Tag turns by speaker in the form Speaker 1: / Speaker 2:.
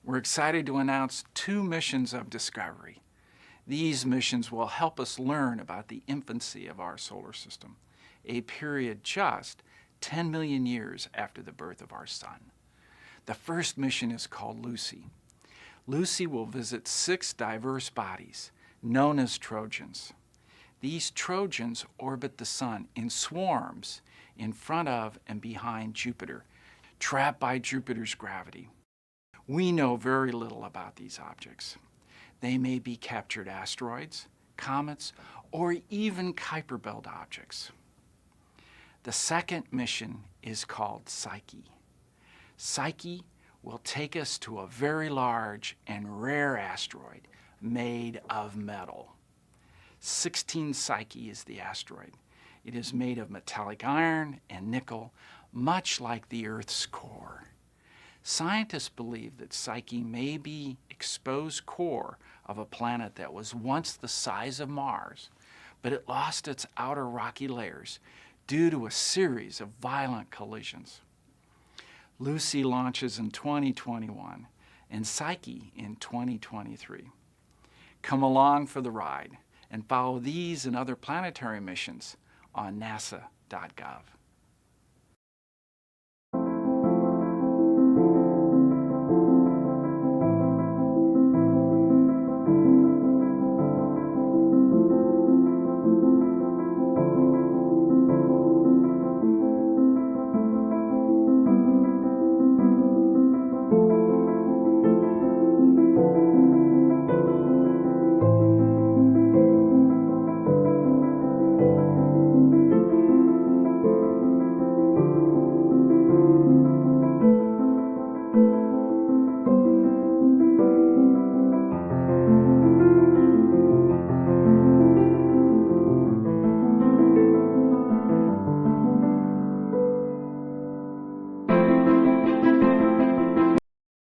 Speaker 1: We're excited to announce 2 missions of discovery. These missions will help us learn about the infancy of our solar system, a period just 10 million years after the birth of our sun. The first mission is called Lucy. Lucy will visit 6 diverse bodies, known as Trojans. These Trojans orbit the sun in swarms in front of and behind Jupiter, trapped by Jupiter's gravity. We know very little about these objects. They may be captured asteroids, comets, or even Kuiper Belt objects. The second mission is called Psyche. Psyche will take us to a very large and rare asteroid made of metal. 16 Psyche is the asteroid. It is made of metallic iron and nickel, much like the Earth's core. Scientists believe that Psyche may be exposed core of a planet that was once the size of Mars, but it lost its outer rocky layers due to a series of violent collisions. Lucy launches in 2021 and Psyche in 2023. Come along for the ride and follow these and other planetary missions on nasa.gov.